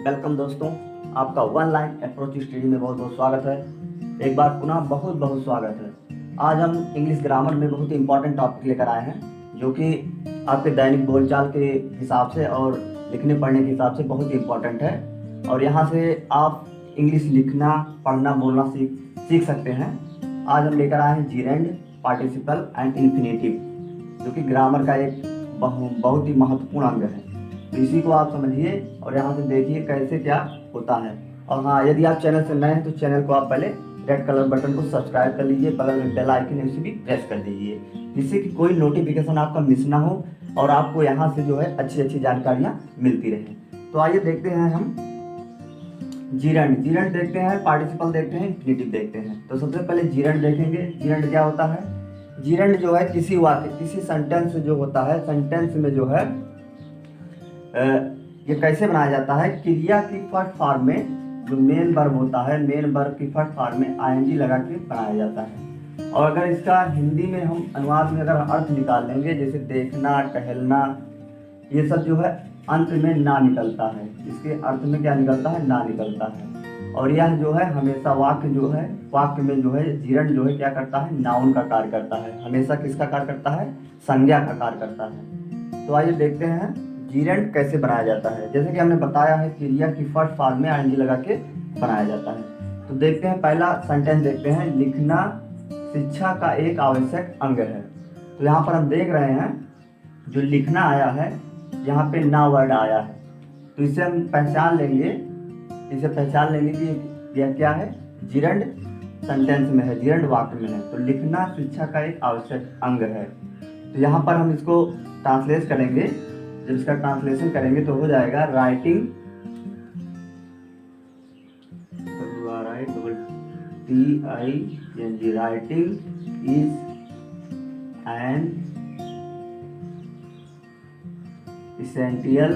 Welcome दोस्तों, आपका one line approach study में बहुत बहुत स्वागत है। एक बार पुनः बहुत बहुत स्वागत है। आज हम इंग्लिश ग्रामर में बहुत ही इंपॉर्टेंट टॉपिक लेकर आए हैं, जो कि आपके दैनिक बोलचाल के हिसाब से और लिखने पढ़ने के हिसाब से बहुत ही इंपॉर्टेंट है। और यहाँ से आप इंग्लिश लिखना, पढ़ना, बोलना सीख सकते हैं। आज हम लेकर आए हैं जीरेंड, पार्टिसिपल एंड इन्फिनेटिव, जो कि ग्रामर का एक बहुत ही महत्वपूर्ण अंग है। तो इसी को आप समझिए और यहाँ से देखिए कैसे क्या होता है। और हाँ, यदि आप चैनल से नए हैं तो चैनल को आप पहले रेड कलर बटन को सब्सक्राइब कर लीजिए, बगल में बेल आइकन है उसे भी प्रेस कर दीजिए, जिससे कि कोई नोटिफिकेशन आपका मिस ना हो और आपको यहाँ से जो है अच्छी अच्छी जानकारियाँ मिलती रहें। तो आइए देखते हैं हम जीरेंड देखते हैं, पार्टिसिपल देखते हैं, इन्फिनेटिव देखते हैं। तो सबसे पहले जीरेंड देखेंगे। जीरेंड क्या होता है? जीरेंड जो है किसी वाक्य, किसी सेंटेंस जो होता है, सेंटेंस में जो है ये कैसे बनाया जाता है? क्रिया की फर्स्ट फॉर्म में जो मेन वर्ब होता है, मेन वर्ब की फर्स्ट फॉर्म में आईएनजी लगा के बनाया जाता है। और अगर इसका हिंदी में हम अनुवाद में अगर अर्थ निकाल लेंगे, जैसे देखना, टहलना, ये सब जो है अंत में ना निकलता है। इसके अर्थ में क्या निकलता है? ना निकलता है। और यह जो है हमेशा वाक्य में जो है जीरेंड जो है क्या करता है? नाउन का कार्य करता है। हमेशा किसका कार्य करता है? संज्ञा का कार्य करता है। तो आइए देखते हैं जीरेंड कैसे बनाया जाता है। जैसे कि हमने बताया है, क्रिया की फर्स्ट फॉर्म में आईएनजी लगा के बनाया जाता है। तो देखते हैं, पहला सेंटेंस देखते हैं। लिखना शिक्षा का एक आवश्यक अंग है। तो यहाँ पर हम देख रहे हैं जो लिखना आया है, यहाँ पे ना वर्ड आया है। तो इसे हम पहचान लेंगे कि यह क्या है? जीरेंड सेंटेंस में है, जीरेंड वाक्य में है। तो लिखना शिक्षा का एक आवश्यक अंग है। तो यहाँ पर हम इसको ट्रांसलेट करेंगे। जब इसका ट्रांसलेशन करेंगे तो हो जाएगा writing, TING, writing is an essential,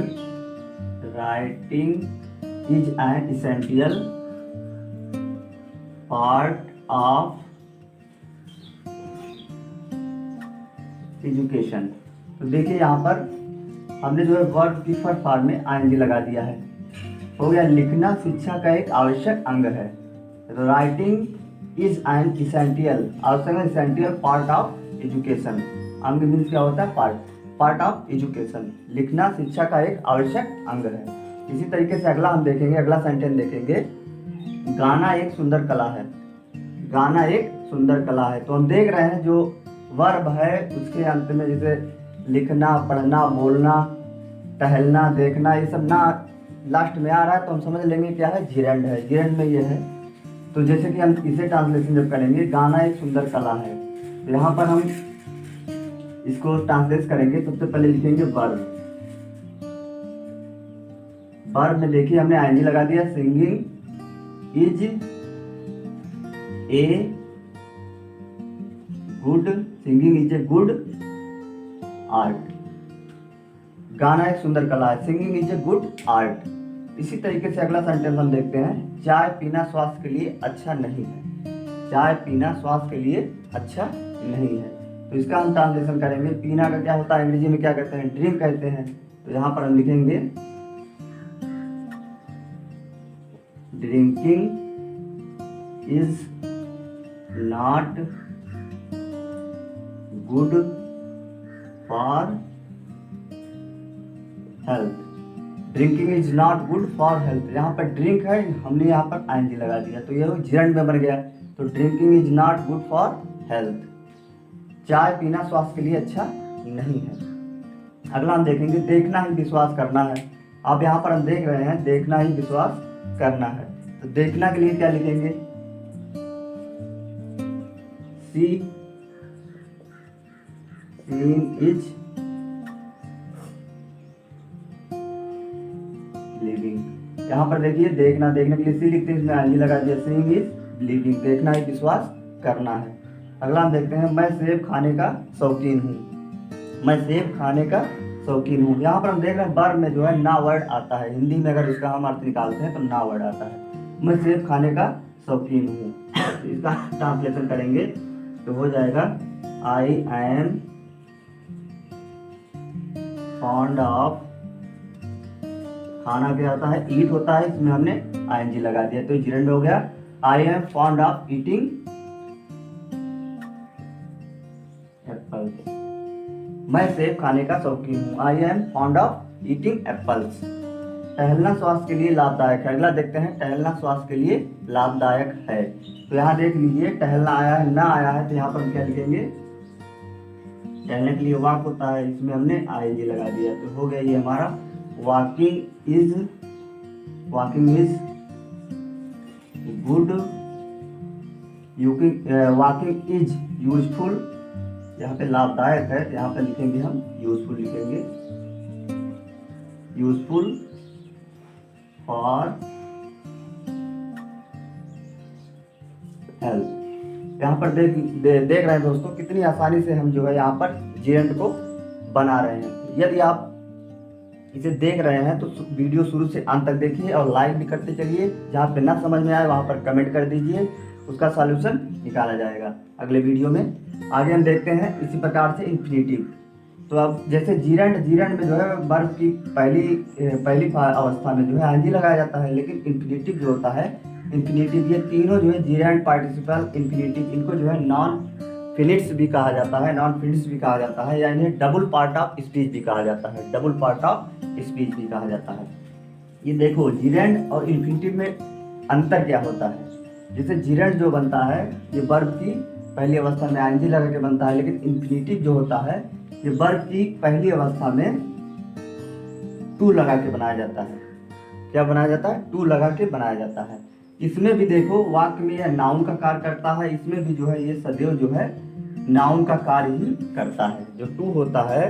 part of education। तो देखिए यहाँ पर हमने जो है वर्ब की फर्स्ट फॉर्म में आईएनजी लगा दिया है। हो गया लिखना शिक्षा का एक आवश्यक अंग है। तो राइटिंग इज एन इसेंशियल, आवश्यक, इसेंशियल पार्ट ऑफ एजुकेशन। अंग मीन्स क्या होता है? Part of education. लिखना शिक्षा का एक आवश्यक अंग है। इसी तरीके से अगला हम देखेंगे, अगला सेंटेंस देखेंगे। गाना एक सुंदर कला है। गाना एक सुंदर कला है। तो हम देख रहे हैं जो वर्ब है उसके अंत में जैसे लिखना, पढ़ना, बोलना, टहलना, देखना, ये सब ना लास्ट में आ रहा है, तो हम समझ लेंगे क्या है? जीरेंड है। जीरेंड में ये है। तो जैसे कि हम इसे ट्रांसलेशन जब करेंगे, गाना एक सुंदर कला है, तो यहाँ पर हम इसको ट्रांसलेट करेंगे। सबसे पहले लिखेंगे वर्ब। वर्ब में देखिए हमने आईएनजी लगा दिया। Singing is a good art. गाना एक सुंदर कला है। Singing is a good art. इसी तरीके से अगला सेंटेंस हम देखते हैं। चाय पीना स्वास्थ्य के लिए अच्छा नहीं है। चाय पीना स्वास्थ्य के लिए अच्छा नहीं है। तो इसका हम ट्रांसलेशन करेंगे। पीना का क्या होता है? अंग्रेजी में क्या कहते हैं? ड्रिंक कहते हैं। तो यहाँ पर हम लिखेंगे drinking is not good for health. Drinking is not good for health. यहाँ पर ड्रिंक है, हमने यहाँ पर आईएनजी लगा दिया, तो ये जीरेंड में बन गया। तो drinking is not good for health. चाय पीना स्वास्थ्य के लिए अच्छा नहीं है। अगला हम देखेंगे, देखना ही विश्वास करना है। अब यहाँ पर हम देख रहे हैं देखना ही विश्वास करना है। तो देखना के लिए क्या लिखेंगे? Seeing is living। यहाँ पर देखिए देखने के लिए सी लिखते हैं, इसमें आईएनजी लगा दिया। Seeing is living, देखना ही विश्वास करना है। अगला हम देखते हैं, मैं सेब खाने का शौकीन हूँ। मैं सेब खाने का शौकीन हूँ। यहाँ पर हम देख रहे हैं वर्ब में जो है ना वर्ड आता है। हिंदी में अगर इसका हम अर्थ निकालते हैं तो ना वर्ड आता है। मैं सेब खाने का शौकीन हूँ। तो इसका ट्रांसलेशन करेंगे तो हो जाएगा आई एम fond of खाना क्या होता है, ईट होता है, इसमें हमने आईएनजी लगा दिया तो जिरेंड हो गया। I am fond of eating apples, मैं सेब खाने का शौकीन हूँ। I am fond of eating apples. टहलना स्वास्थ्य के लिए लाभदायक है। अगला देखते हैं, टहलना स्वास्थ्य के लिए लाभदायक है। तो यहाँ देख लीजिए, टहलना आया है, ना आया है, तो यहाँ पर हम क्या लिखेंगे, टहलने के लिए वॉक होता है, इसमें हमने आईएनजी लगा दिया तो हो गया ये हमारा walking is good, walking is useful, यहाँ पे लाभदायक है, यहाँ पे लिखेंगे हम यूजफुल लिखेंगे, यूजफुल फॉर हेल्थ। यहाँ पर देख रहे हैं दोस्तों कितनी आसानी से हम जो है यहाँ पर जीरेंड को बना रहे हैं। यदि आप इसे देख रहे हैं तो वीडियो शुरू से अंत तक देखिए और लाइक भी करते चलिए। जहाँ पे ना समझ में आए वहाँ पर कमेंट कर दीजिए, उसका सॉल्यूशन निकाला जाएगा अगले वीडियो में। आगे हम देखते हैं इसी प्रकार से इन्फिनिटिव। तो अब जैसे जीरेंड में जो है बर्फ की पहली अवस्था में जो है आईएनजी लगाया जाता है, लेकिन इन्फिनिटिव जो होता है, इन्फिनिटिव ये तीनों जो है जीरेंड, पार्टिसिपल, इन्फिनिटिव, इनको जो है नॉन फिनिट्स भी कहा जाता है, नॉन फिनिट्स भी कहा जाता है, या इन्हें डबल पार्ट ऑफ स्पीच भी कहा जाता है, डबल पार्ट ऑफ स्पीच भी कहा जाता है। ये देखो जीरेंड और इन्फिनिटिव में अंतर क्या होता है। जैसे जीरेंड जो बनता है ये बर्फ की पहली अवस्था में आईएनजी लगा के बनता है, लेकिन इन्फिनिटिव जो होता है ये बर्फ की पहली अवस्था में टू लगा के बनाया जाता है। क्या बनाया जाता है, टू लगा के बनाया जाता है। इसमें भी देखो वाक्य में यह नाउन का कार्य करता है, इसमें भी जो है ये सदैव जो है नाउन का कार्य ही करता है। जो टू होता है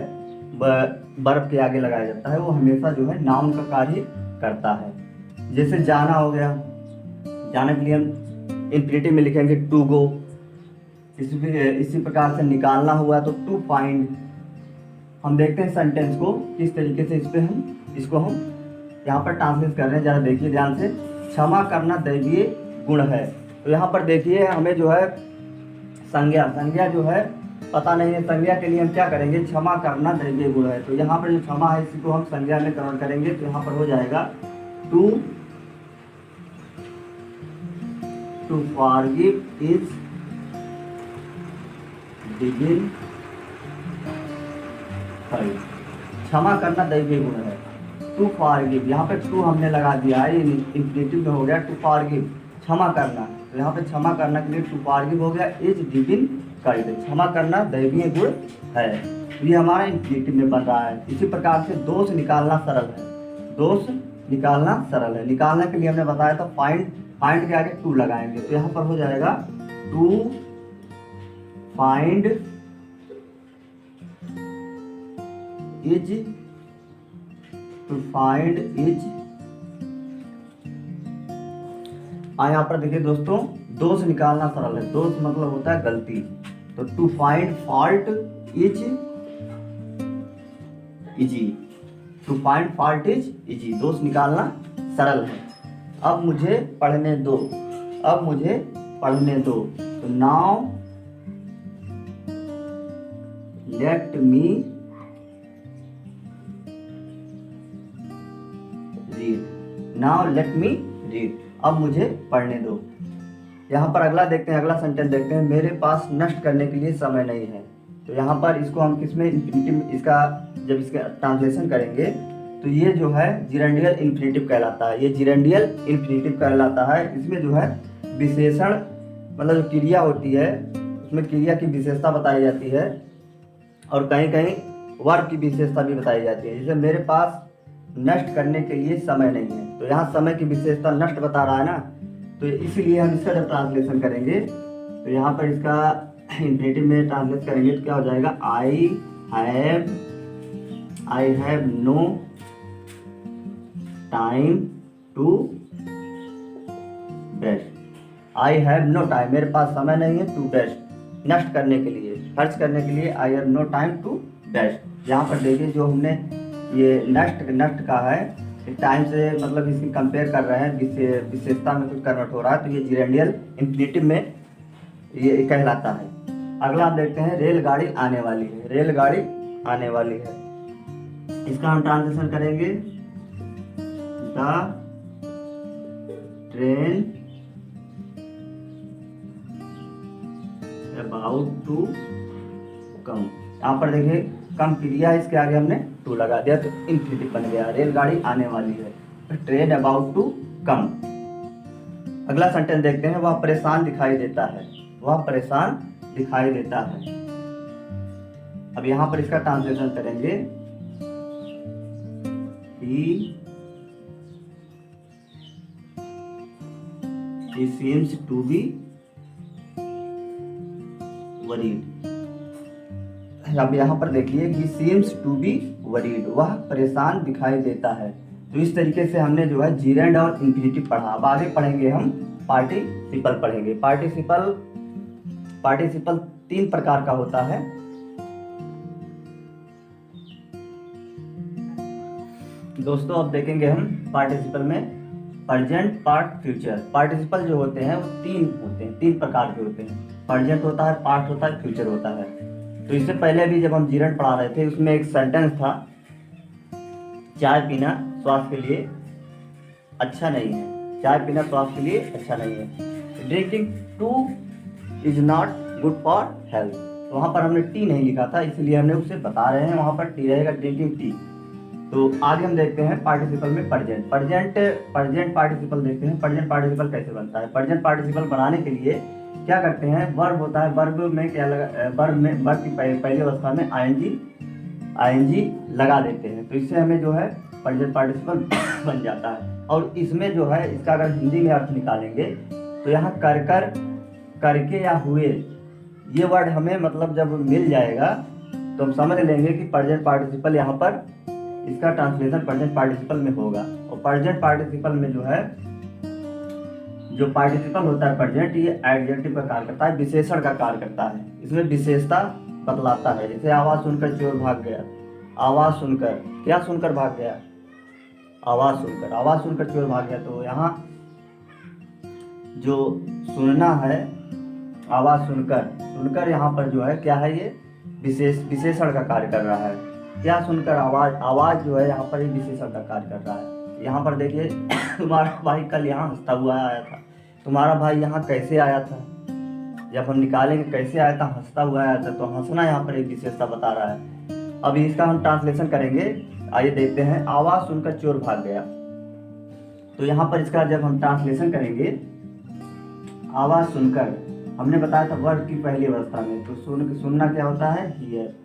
बर्फ के आगे लगाया जाता है वो हमेशा जो है नाउन का कार्य करता है। जैसे जाना हो गया, जाने के लिए हम इन्फिनिटिव में लिखेंगे टू गो। इसी प्रकार से निकालना हुआ तो टू फाइंड। हम देखते हैं सेंटेंस को किस तरीके से इसको हम यहाँ पर ट्रांसलेट कर रहे हैं, जरा देखिए ध्यान से। क्षमा करना दैवीय गुण है, तो यहाँ पर देखिए हमें जो है संज्ञा जो है पता नहीं है, संज्ञा के लिए हम क्या करेंगे, क्षमा करना दैवीय गुण है। तो यहाँ पर जो क्षमा है इसी को हम संज्ञा में कन्वर्ट करेंगे, तो यहाँ पर हो जाएगा टू फॉरगिव इज डिविन क्षमा करना दैवीय गुण है। टू फॉरगिव, यहाँ पे टू हमने लगा दिया है, इन्फिनिटिव में हो गया टू फॉरगिव, क्षमा करना। तो यहाँ पे क्षमा करना के लिए टू फॉरगिव हो गया इज डिविन काइंड, क्षमा करना दैवीय गुण है। ये हमारा इन्फिनिटिव में बन रहा है। इसी प्रकार से दोष निकालना सरल है, दोष निकालना सरल है। निकालने के लिए हमने बताया था फाइंड के आगे टू लगाएंगे, तो यहाँ पर हो जाएगा to find is, to find is. यहाँ पर देखिए दोस्तों, दोष निकालना सरल है, दोष मतलब होता है गलती, तो to find fault is easy, to find fault is easy, दोष निकालना सरल है। अब मुझे पढ़ने दो, तो now let me read, now let me read, अब मुझे पढ़ने दो। यहाँ पर अगला देखते हैं, अगला सेंटेंस देखते हैं, मेरे पास नष्ट करने के लिए समय नहीं है। तो यहाँ पर इसको हम किसमें इन्फिनिटिव, इसका जब इसका ट्रांसलेशन करेंगे तो ये जो है जिरेंडियल इन्फिनिटिव कहलाता है, ये जिरेंडियल इन्फिनिटिव कहलाता है। इसमें जो है विशेषण मतलब जो क्रिया होती है उसमें क्रिया की विशेषता बताई जाती है और कहीं कहीं वर्ब की विशेषता भी बताई जाती है। जैसे मेरे पास नष्ट करने के लिए समय नहीं है, तो यहाँ समय की विशेषता नष्ट बता रहा है ना, तो इसीलिए हम इसका जब ट्रांसलेशन करेंगे तो यहाँ पर इसका इन्फिनिटिव में ट्रांसलेट करेंगे तो क्या हो जाएगा, I have no time to waste, I have no time, मेरे पास समय नहीं है, टू वेस्ट, नष्ट करने के लिए, खर्च करने के लिए, I have no time to waste. यहाँ पर देखिए जो हमने ये नष्ट का है, टाइम से मतलब इसकी कंपेयर कर रहे हैं, विशेषता में कुछ कन्वर्ट हो रहा है, तो ये जिरेंडियल इन्फिनिटिव में ये कहलाता है। अगला हम देखते हैं, रेलगाड़ी आने वाली है, रेलगाड़ी आने वाली है, इसका हम ट्रांसलेशन करेंगे the train about to come. यहाँ पर देखिए कम क्रिया है, इसके आगे हमने टू लगा दिया तो इंफिनिटिव बन गया, रेलगाड़ी आने वाली है। Train about to come. अगला सेंटेंस देखते हैं, वह परेशान दिखाई देता है, वह परेशान दिखाई देता है। अब यहाँ पर इसका ट्रांसलेशन करेंगे, he seems to be worried। अब यहाँ पर देखिए he seems to be worried, वह परेशान दिखाई देता है। तो इस तरीके से हमने जो है जीरेंड और इंफिनिटिव पढ़ा। अब आगे पढ़ेंगे हम पार्टिसिपल पढ़ेंगे। पार्टिसिपल 3 प्रकार का होता है। दोस्तों अब देखेंगे हम पार्टिसिपल में प्रेजेंट, पार्ट, फ्यूचर। पार्टिसिपल जो होते हैं वो 3 प्रकार के होते हैं। प्रेजेंट होता है, पास्ट होता है, फ्यूचर होता है। तो इससे पहले भी जब हम जीरेंड पढ़ा रहे थे उसमें एक सेंटेंस था, चाय पीना स्वास्थ्य के लिए अच्छा नहीं है, चाय पीना स्वास्थ्य के लिए अच्छा नहीं है। Drinking two is not good for health. तो वहाँ पर हमने टी नहीं लिखा था, इसलिए हमने उसे बता रहे हैं, वहाँ पर टी रहेगा, ड्रिंकिंग टी। तो आगे हम देखते हैं पार्टिसिपल में प्रेजेंट पार्टिसिपल देखते हैं। प्रेजेंट पार्टिसिपल कैसे बनता है। प्रेजेंट पार्टिसिपल बनाने के लिए क्या करते हैं, वर्ब होता है, वर्ब में क्या लगा, वर्ब की पहली अवस्था में आईएनजी लगा देते हैं। तो इससे हमें जो है प्रेजेंट पार्टिसिपल बन जाता है। और इसमें जो है इसका अगर हिंदी में अर्थ निकालेंगे तो यहाँ कर, करके या हुए, ये वर्ड हमें मतलब जब मिल जाएगा तो हम समझ लेंगे कि प्रेजेंट पार्टिसिपल यहाँ पर इसका ट्रांसलेशन प्रेजेंट पार्टिसिपल में होगा। और प्रेजेंट पार्टिसिपल में जो है जो पार्टिसिपल होता है प्रेजेंट, ये एडजेक्टिव का कार्य करता है, विशेषण का कार्य करता है। इसमें विशेषता बतलाता है। जैसे आवाज सुनकर चोर भाग गया, आवाज सुनकर, क्या सुनकर भाग गया, आवाज सुनकर चोर भाग गया। तो यहाँ जो सुनना है, आवाज सुनकर यहाँ पर जो है क्या है, ये विशेषण का कार्य कर रहा है। क्या सुनकर, आवाज जो है यहाँ पर ही विशेषण का कार्य कर रहा है। यहाँ पर देखिए तुम्हारा भाई कल यहाँ हंसता हुआ आया था, तुम्हारा भाई यहाँ कैसे आया था, जब हम निकालेंगे कैसे आया था, हंसता हुआ आया था, तो हंसना यहाँ पर एक विशेषता बता रहा है। अब इसका हम ट्रांसलेशन करेंगे, आइए देखते हैं। आवाज सुनकर चोर भाग गया, तो यहाँ पर इसका जब हम ट्रांसलेशन करेंगे, आवाज सुनकर, हमने बताया था वर्ब की पहली अवस्था में, तो सुनना क्या होता है, हियर।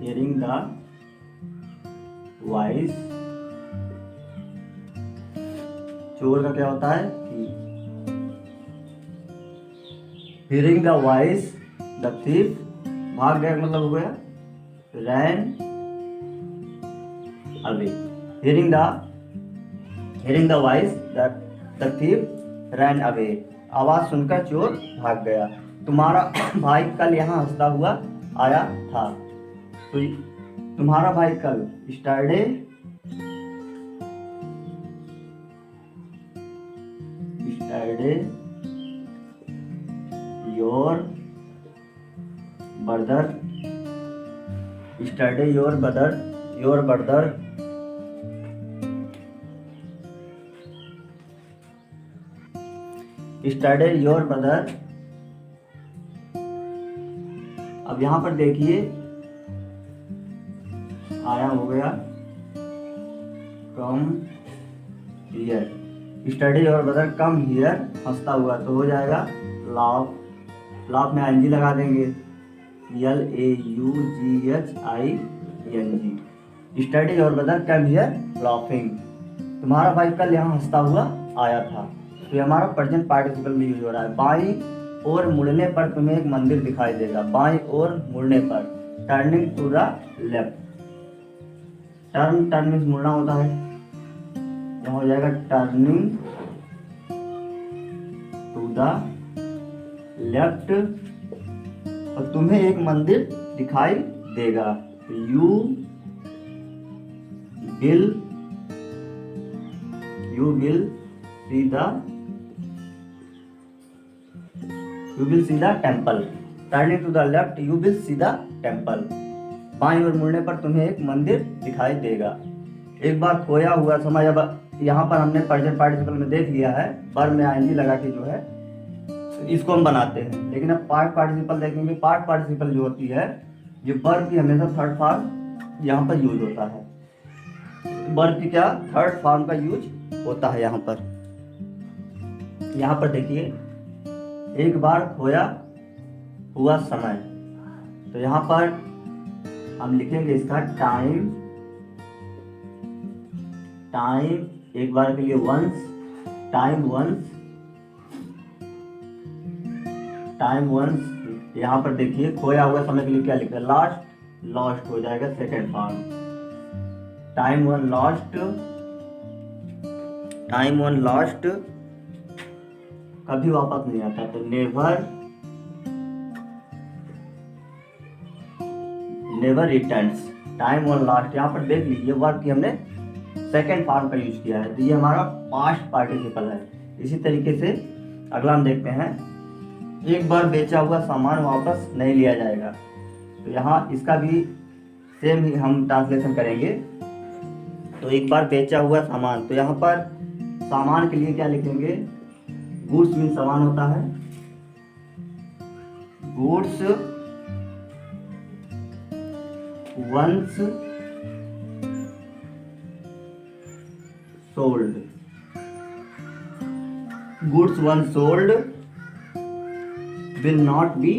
hearing the voice, चोर का क्या होता है, hearing the voice, the thief, भाग गया मतलब हो गया ran away। hearing the voice, the thief ran away, आवाज सुनकर चोर भाग गया। तुम्हारा भाई कल यहाँ हंसता हुआ आया था, तो तुम्हारा भाई कल, yesterday your brother अब यहाँ पर देखिए आया हो गया come here, study your brother come here, हंसता हुआ, तो हो जाएगा लाफ में आईएनजी लगा देंगे, LAUGHING। Study your brother come here laughing, तुम्हारा भाई कल यहाँ हंसता हुआ आया था। तो ये हमारा प्रेजेंट पार्टिसिपल में यूज हो रहा है। बाईं ओर मुड़ने पर तुम्हें एक मंदिर दिखाई देगा, बाईं ओर मुड़ने पर, turning to the left. Turn means मुड़ना होता है, यहाँ हो जाएगा टर्निंग टू द लेफ्ट, और तुम्हें एक मंदिर दिखाई देगा, you will see the temple. Turning to the left you will see the temple. बाईं ओर मुड़ने पर तुम्हें एक मंदिर दिखाई देगा। एक बार खोया हुआ समय, अब यहाँ पर हमने प्रेजेंट पार्टिसिपल में देख लिया है, वर्ब में आईएनजी लगा के जो है इसको हम बनाते हैं। लेकिन अब पार्ट पार्टिसिपल देखेंगे। पार्ट पार्टिसिपल जो होती है, ये वर्ब की हमेशा थर्ड फॉर्म यहाँ पर यूज होता है। वर्ब की क्या थर्ड फॉर्म का यूज होता है यहाँ पर। यहाँ पर देखिए, एक बार खोया हुआ समय, तो यहाँ पर हम लिखेंगे इसका टाइम। टाइम एक बार के लिए once, time once, time once. यहाँ पर देखिए खोया हुआ समय के लिए क्या लिखा है, लास्ट, लॉस्ट हो जाएगा second form. Time one lost, time one lost कभी वापस नहीं आता, तो never, never returns. Time one lost, यहाँ पर देख लीजिए वर्ब की हमने सेकेंड फॉर्म का यूज किया है, तो ये हमारा पास्ट पार्टिसिपल है। इसी तरीके से अगला हम देखते हैं, एक बार बेचा हुआ सामान वापस नहीं लिया जाएगा। तो यहाँ इसका भी सेम ही हम ट्रांसलेशन करेंगे। तो एक बार बेचा हुआ सामान, तो यहाँ पर सामान के लिए क्या लिखेंगे, गुड्स मीन सामान होता है, goods once sold, goods once sold will not be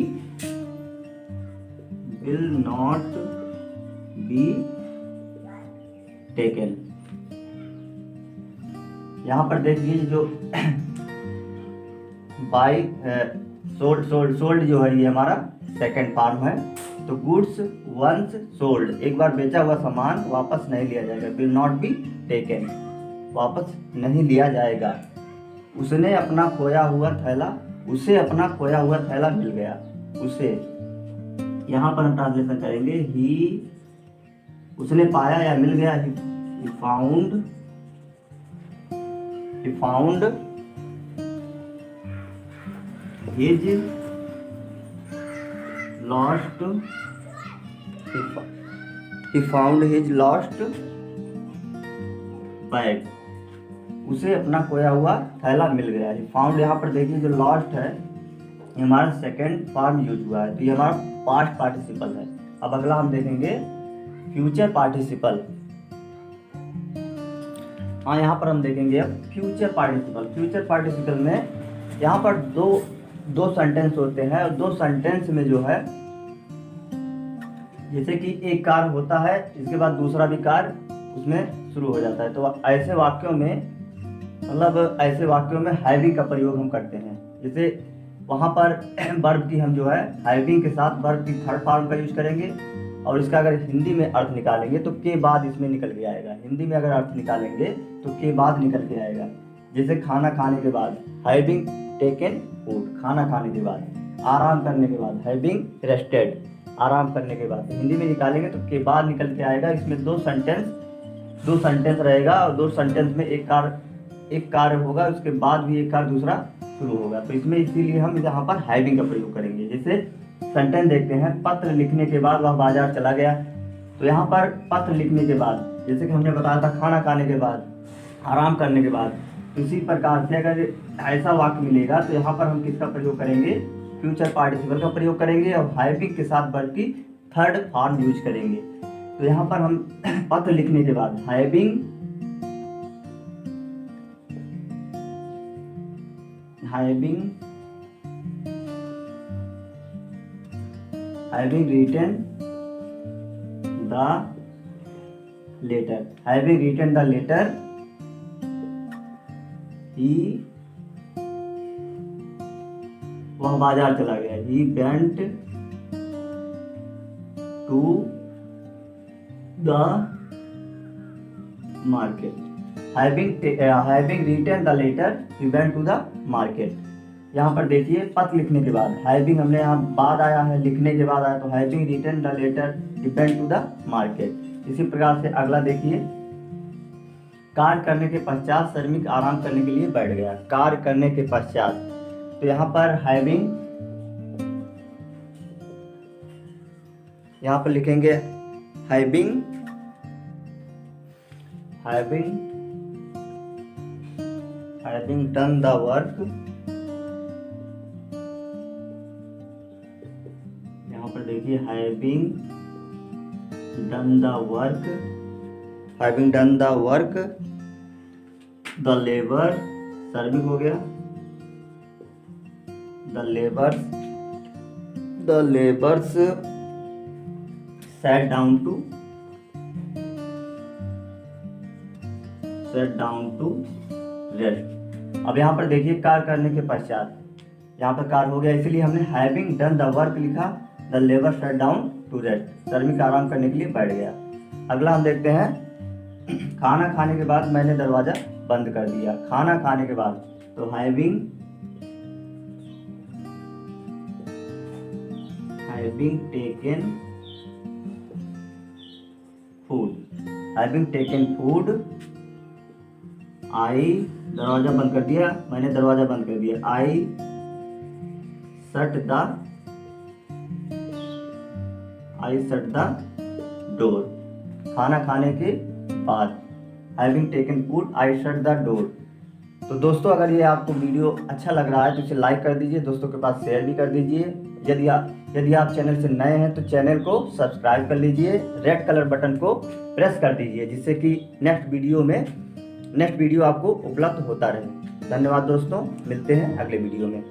taken। यहाँ पर देखिए जो बाई सोल्ड जो है ये हमारा सेकेंड फॉर्म है। तो गुड्स वंस सोल्ड, एक बार बेचा हुआ सामान वापस नहीं लिया जाएगा, विल नॉट बी टेकन, वापस नहीं लिया जाएगा। उसने अपना खोया हुआ थैला, उसे अपना खोया हुआ थैला मिल गया। उसे यहाँ पर हम ट्रांसलेशन करेंगे, ही, उसने पाया या मिल गया, he found, he found his lost, he found his lost bag। उसे अपना खोया हुआ थैला मिल गया। he found, यहाँ पर देखिए जो लॉस्ट है ये हमारा सेकेंड फॉर्म यूज हुआ है, तो ये हमारा पास्ट पार्टिसिपल है। अब अगला हम देखेंगे फ्यूचर पार्टिसिपल। हाँ, यहाँ पर हम देखेंगे अब फ्यूचर पार्टिसिपल। फ्यूचर पार्टिसिपल में यहाँ पर दो सेंटेंस होते हैं, और दो सेंटेंस में जो है जैसे कि एक कार्य होता है, इसके बाद दूसरा भी कार्य उसमें शुरू हो जाता है। तो ऐसे वाक्यों में, मतलब ऐसे वाक्यों में हैविंग का प्रयोग हम करते हैं। जैसे वहाँ पर वर्ब की हम जो है हैविंग के साथ वर्ब की थर्ड फॉर्म का यूज करेंगे, और इसका अगर हिंदी में अर्थ निकालेंगे तो के बाद इसमें निकल के आएगा। हिंदी में अगर अर्थ निकालेंगे तो के बाद निकल के आएगा। जैसे खाना खाने के बाद, हैविंग टेकन फूड, खाना खाने के बाद, आराम करने के बाद, हैविंग रेस्टेड, आराम करने के बाद। हिंदी में निकालेंगे तो के बाद निकल के आएगा। इसमें दो सेंटेंस रहेगा, और दो सेंटेंस में एक कार्य होगा, उसके बाद भी एक कार्य दूसरा शुरू होगा। तो इसमें इसीलिए हम यहाँ पर हैविंग का प्रयोग करेंगे। जैसे सेंटेंस देखते हैं, पत्र लिखने के बाद वह बाजार चला गया। तो यहाँ पर पत्र लिखने के बाद, जैसे कि हमने बताया था खाना खाने के बाद, आराम करने के बाद, इसी प्रकार से अगर ऐसा वाक्य मिलेगा तो यहाँ पर हम किसका प्रयोग करेंगे, फ्यूचर पार्टिसिपल का प्रयोग करेंगे, और हैविंग के साथ वर्ब की थर्ड फॉर्म यूज करेंगे। तो यहाँ पर हम पत्र लिखने के बाद हैविंग written the letter, वह बाजार चला गया, he went to the market। having written the letter, he went to the market। यहाँ पर देखिए पत्र लिखने के बाद, हैविंग हमने यहाँ बाद आया है, लिखने के बाद आया, तो having written the letter he went to the market. इसी प्रकार से अगला देखिए, कार्य करने के पश्चात श्रमिक आराम करने के लिए बैठ गया। कार्य करने के पश्चात, तो यहाँ पर हैविंग यहाँ पर लिखेंगे हैविंग डन द वर्क, यहाँ पर देखिए having done the work the labour, serving हो गया, the labours sat down to rest। अब यहाँ पर देखिए कार्य करने के पश्चात, यहाँ पर कार्य हो गया, इसलिए हमने हैविंग डन द वर्क लिखा, the labour sat down to rest, श्रमिक आराम करने के लिए बैठ गया। अगला हम देखते हैं, खाना खाने के बाद मैंने दरवाजा बंद कर दिया। खाना खाने के बाद, तो हैविंग टेकन फूड, आई दरवाजा बंद कर दिया, मैंने दरवाजा बंद कर दिया, आई शट द डोर। खाना खाने के बाद, having taken food I shut the door. तो दोस्तों अगर ये आपको वीडियो अच्छा लग रहा है तो इसे लाइक कर दीजिए, दोस्तों के पास शेयर भी कर दीजिए। यदि आप चैनल से नए हैं तो चैनल को सब्सक्राइब कर लीजिए, रेड कलर बटन को प्रेस कर दीजिए, जिससे कि नेक्स्ट वीडियो आपको उपलब्ध होता रहे। धन्यवाद दोस्तों, मिलते हैं अगले वीडियो में।